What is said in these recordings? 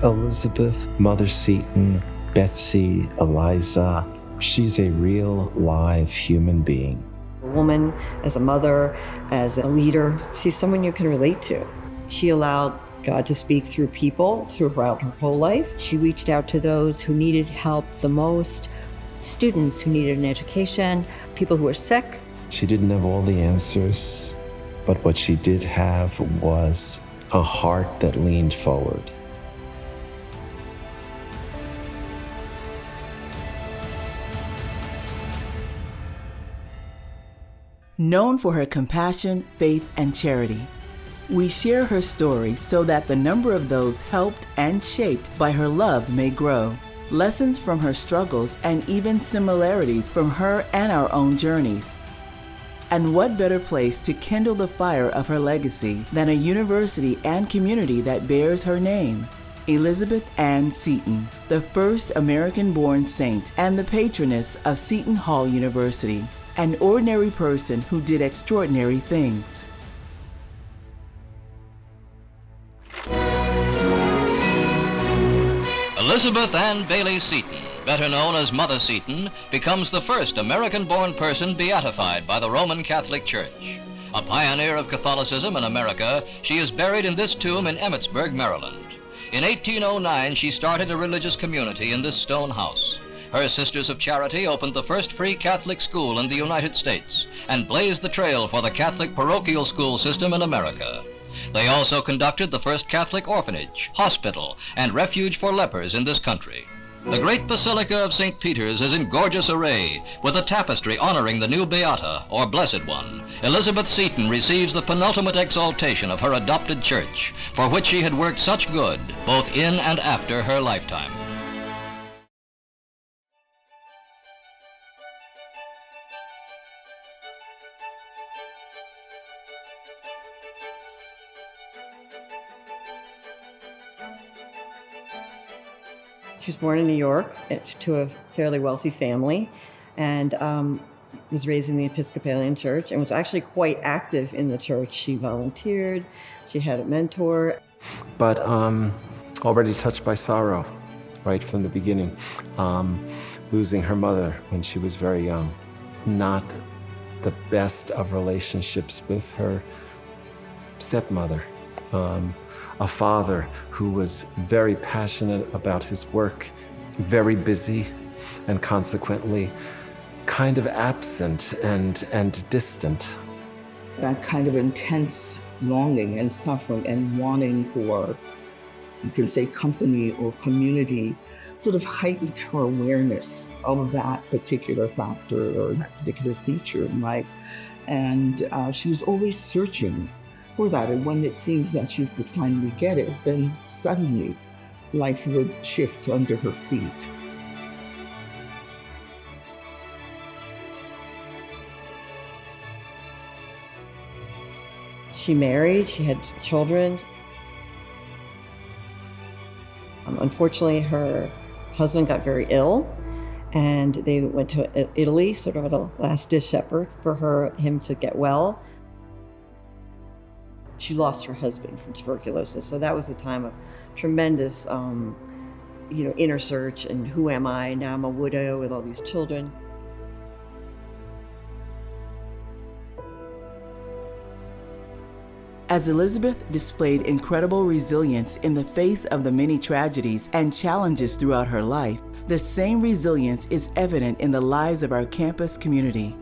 Elizabeth, Mother Seton, Betsy, Eliza, she's a real, live human being. A woman, as a mother, as a leader, she's someone you can relate to. She allowed God to speak through people throughout her whole life. She reached out to those who needed help the most, students who needed an education, people who were sick. She didn't have all the answers, but what she did have was a heart that leaned forward. Known for her compassion, faith, and charity, we share her story so that the number of those helped and shaped by her love may grow. Lessons from her struggles and even similarities from her and our own journeys. And what better place to kindle the fire of her legacy than a university and community that bears her name? Elizabeth Ann Seton, the first American-born saint and the patroness of Seton Hall University, an ordinary person who did extraordinary things. Elizabeth Ann Bayley Seton, better known as Mother Seton, becomes the first American-born person beatified by the Roman Catholic Church. A pioneer of Catholicism in America, she is buried in this tomb in Emmitsburg, Maryland. In 1809, she started a religious community in this stone house. Her Sisters of Charity opened the first free Catholic school in the United States and blazed the trail for the Catholic parochial school system in America. They also conducted the first Catholic orphanage, hospital, and refuge for lepers in this country. The great Basilica of St. Peter's is in gorgeous array, with a tapestry honoring the new Beata, or Blessed One. Elizabeth Seton receives the penultimate exaltation of her adopted church, for which she had worked such good, both in and after her lifetime. She was born in New York to a fairly wealthy family and was raised in the Episcopalian Church and was actually quite active in the church. She volunteered, she had a mentor. But already touched by sorrow right from the beginning, losing her mother when she was very young. Not the best of relationships with her stepmother. A father who was very passionate about his work, very busy, and consequently kind of absent and distant. That kind of intense longing and suffering and wanting for, you can say, company or community, sort of heightened her awareness of that particular factor or that particular feature in life. And she was always searching for that, and when it seems that she would finally get it, then suddenly life would shift under her feet. She married, she had children. Unfortunately, her husband got very ill, and they went to Italy, sort of a last-ditch effort for him to get well. She lost her husband from tuberculosis, so that was a time of tremendous, inner search and who am I? Now I'm a widow with all these children. As Elizabeth displayed incredible resilience in the face of the many tragedies and challenges throughout her life, the same resilience is evident in the lives of our campus community.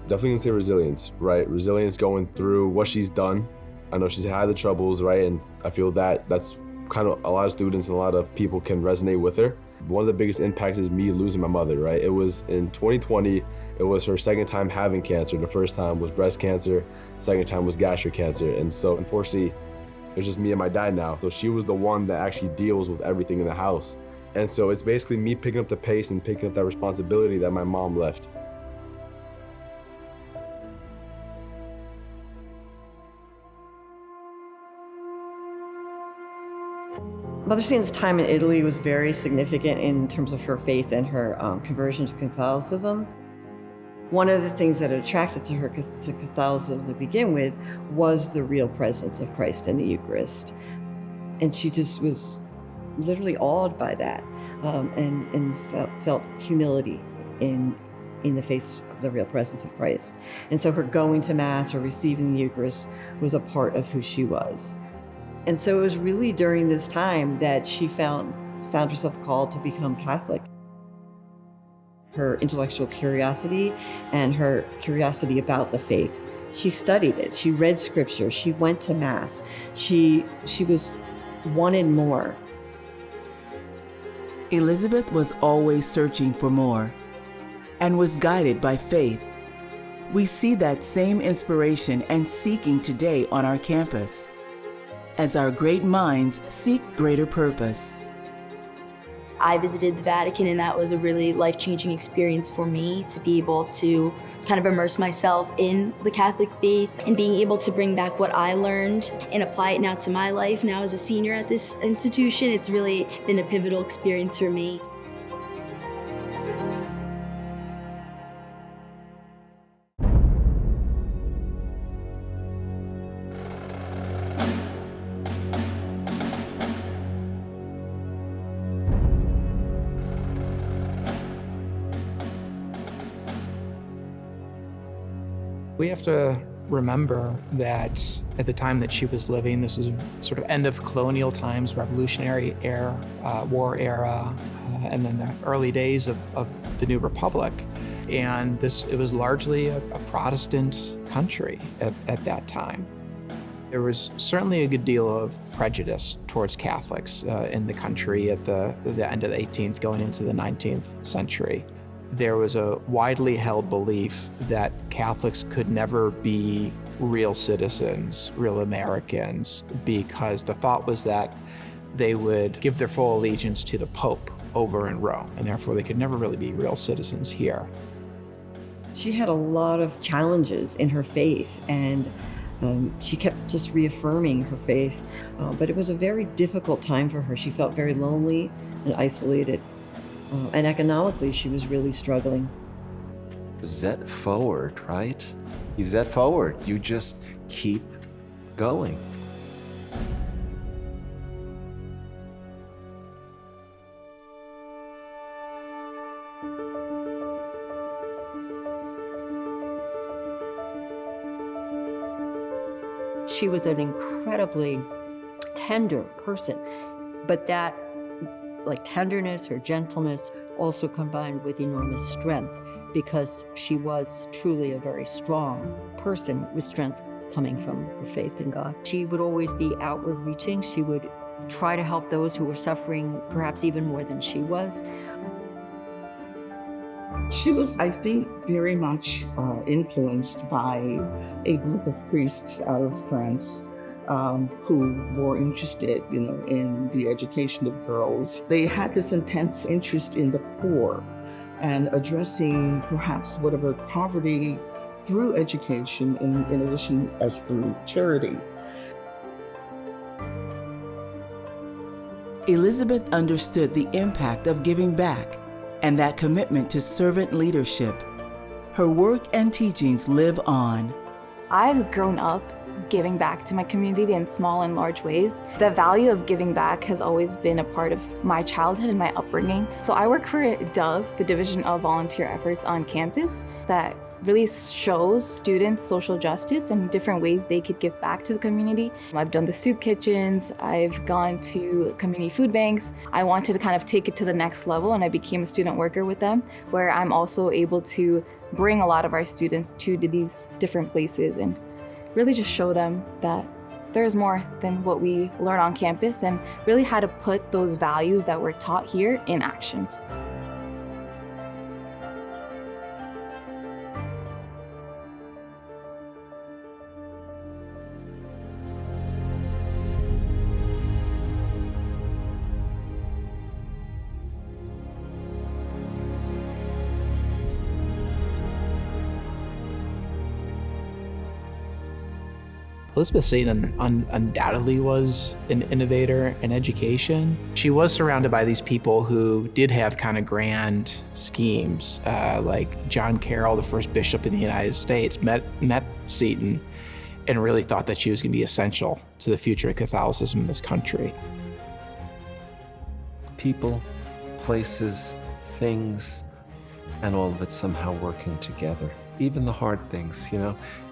Definitely gonna say resilience, right? Resilience going through what she's done. I know she's had the troubles, right? And I feel that that's kind of a lot of students and a lot of people can resonate with her. One of the biggest impacts is me losing my mother, right? It was in 2020, it was her second time having cancer. The first time was breast cancer, second time was gastric cancer. And so unfortunately, it's just me and my dad now. So she was the one that actually deals with everything in the house. And so it's basically me picking up the pace and picking up that responsibility that my mom left. Mother Seton's time in Italy was very significant in terms of her faith and her conversion to Catholicism. One of the things that attracted her to Catholicism to begin with was the real presence of Christ in the Eucharist. And she just was literally awed by that, and felt humility in the face of the real presence of Christ. And so her going to Mass or receiving the Eucharist was a part of who she was. And so it was really during this time that she found herself called to become Catholic. Her intellectual curiosity and her curiosity about the faith. She studied it, she read scripture, she went to Mass. She wanted more. Elizabeth was always searching for more and was guided by faith. We see that same inspiration and seeking today on our campus, as our great minds seek greater purpose. I visited the Vatican, and that was a really life-changing experience for me to be able to kind of immerse myself in the Catholic faith and being able to bring back what I learned and apply it now to my life. Now as a senior at this institution, it's really been a pivotal experience for me. We have to remember that at the time that she was living, this was sort of end of colonial times, Revolutionary era, war era, and then the early days of the new republic. And it was largely a Protestant country at that time. There was certainly a good deal of prejudice towards Catholics in the country at the end of the 18th, going into the 19th century. There was a widely held belief that Catholics could never be real citizens, real Americans, because the thought was that they would give their full allegiance to the Pope over in Rome, and therefore they could never really be real citizens here. She had a lot of challenges in her faith, and she kept just reaffirming her faith. But it was a very difficult time for her. She felt very lonely and isolated. And economically, she was really struggling. Zet forward, right? You zet forward. You just keep going. She was an incredibly tender person, but that tenderness or gentleness also combined with enormous strength, because she was truly a very strong person with strength coming from her faith in God. She would always be outward reaching. She would try to help those who were suffering perhaps even more than she was. She was, I think, very much influenced by a group of priests out of France who were interested, in the education of girls. They had this intense interest in the poor and addressing perhaps whatever poverty through education, in addition as through charity. Elizabeth understood the impact of giving back and that commitment to servant leadership. Her work and teachings live on. I've grown up giving back to my community in small and large ways. The value of giving back has always been a part of my childhood and my upbringing. So I work for DOVE, the Division of Volunteer Efforts on campus, that really shows students social justice and different ways they could give back to the community. I've done the soup kitchens, I've gone to community food banks. I wanted to kind of take it to the next level, and I became a student worker with them, where I'm also able to bring a lot of our students to these different places and really just show them that there's more than what we learn on campus, and really how to put those values that we're taught here in action. Elizabeth Seton undoubtedly was an innovator in education. She was surrounded by these people who did have kind of grand schemes, like John Carroll, the first bishop in the United States, met Seton and really thought that she was going to be essential to the future of Catholicism in this country. people, places, things, and all of it somehow working together. Even the hard things,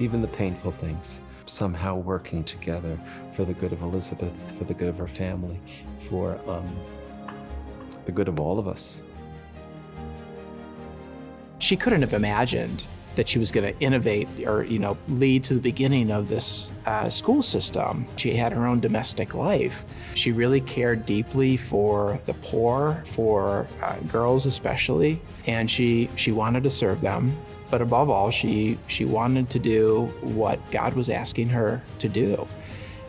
even the painful things, somehow working together for the good of Elizabeth, for the good of her family, for the good of all of us. She couldn't have imagined that she was going to innovate or, lead to the beginning of this school system. She had her own domestic life. She really cared deeply for the poor, for girls especially, and she wanted to serve them. But above all, she wanted to do what God was asking her to do.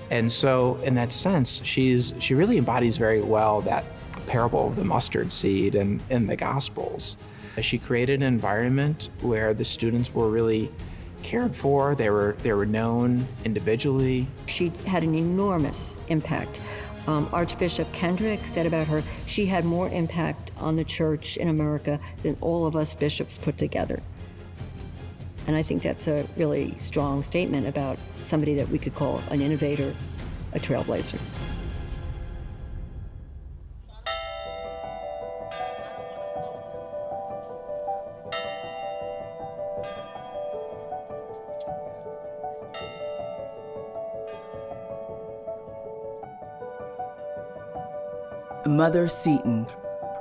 And so in that sense, she really embodies very well that parable of the mustard seed in the Gospels. She created an environment where the students were really cared for. They were known individually. She had an enormous impact. Archbishop Kendrick said about her, she had more impact on the church in America than all of us bishops put together. And I think that's a really strong statement about somebody that we could call an innovator, a trailblazer. Mother Seton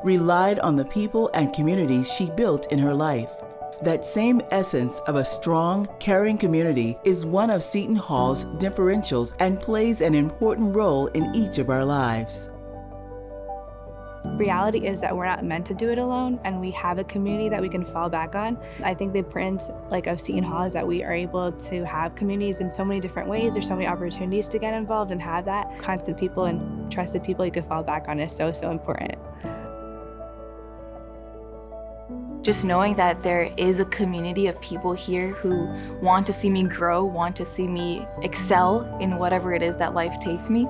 relied on the people and communities she built in her life. That same essence of a strong, caring community is one of Seton Hall's differentials and plays an important role in each of our lives. Reality is that we're not meant to do it alone, and we have a community that we can fall back on. I think the importance of Seton Hall is that we are able to have communities in so many different ways. There's so many opportunities to get involved and have that. Constant people and trusted people you can fall back on is so, so important. Just knowing that there is a community of people here who want to see me grow, want to see me excel in whatever it is that life takes me.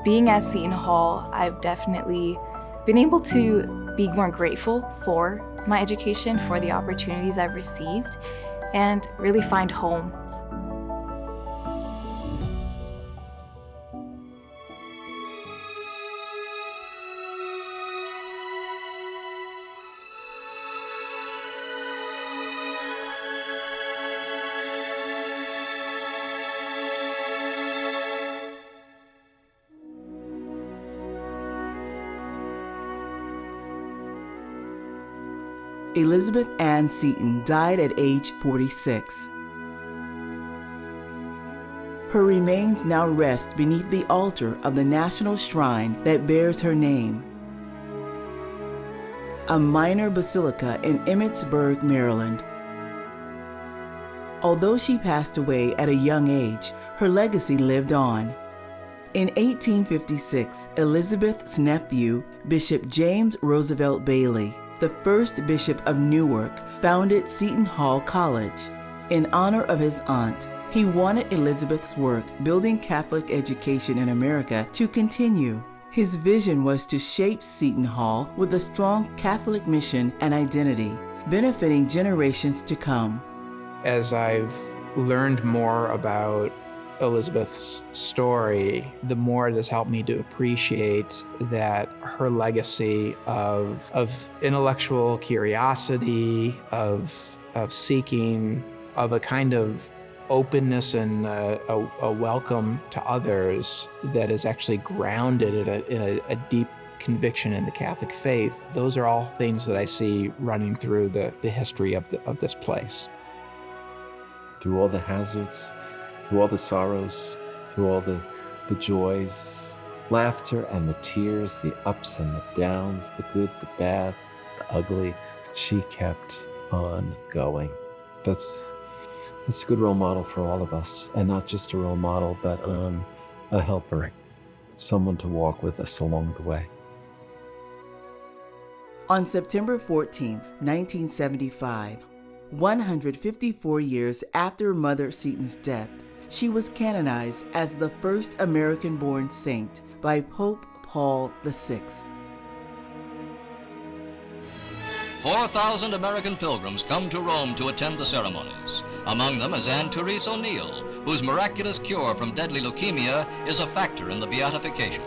Being at Seton Hall, I've definitely been able to be more grateful for my education, for the opportunities I've received, and really find home. Elizabeth Ann Seton died at age 46. Her remains now rest beneath the altar of the national shrine that bears her name, a minor basilica in Emmitsburg, Maryland. Although she passed away at a young age, her legacy lived on. In 1856, Elizabeth's nephew, Bishop James Roosevelt Bayley, the first bishop of Newark, founded Seton Hall College. In honor of his aunt, he wanted Elizabeth's work building Catholic education in America to continue. His vision was to shape Seton Hall with a strong Catholic mission and identity, benefiting generations to come. As I've learned more about Elizabeth's story, the more it has helped me to appreciate that her legacy of intellectual curiosity, of seeking, of a kind of openness and a welcome to others that is actually grounded in a deep conviction in the Catholic faith. Those are all things that I see running through the history of this place. Through all the hazards, through all the sorrows, through all the joys, laughter and the tears, the ups and the downs, the good, the bad, the ugly, she kept on going. That's a good role model for all of us, and not just a role model, but a helper, someone to walk with us along the way. On September 14, 1975, 154 years after Mother Seton's death, she was canonized as the first American-born saint by Pope Paul VI. 4,000 American pilgrims come to Rome to attend the ceremonies. Among them is Ann Therese O'Neill, whose miraculous cure from deadly leukemia is a factor in the beatification.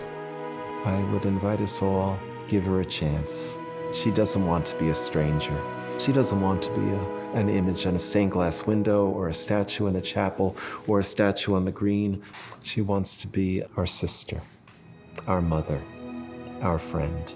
I would invite us all give her a chance. She doesn't want to be a stranger. She doesn't want to be an image on a stained glass window or a statue in a chapel or a statue on the green. She wants to be our sister, our mother, our friend.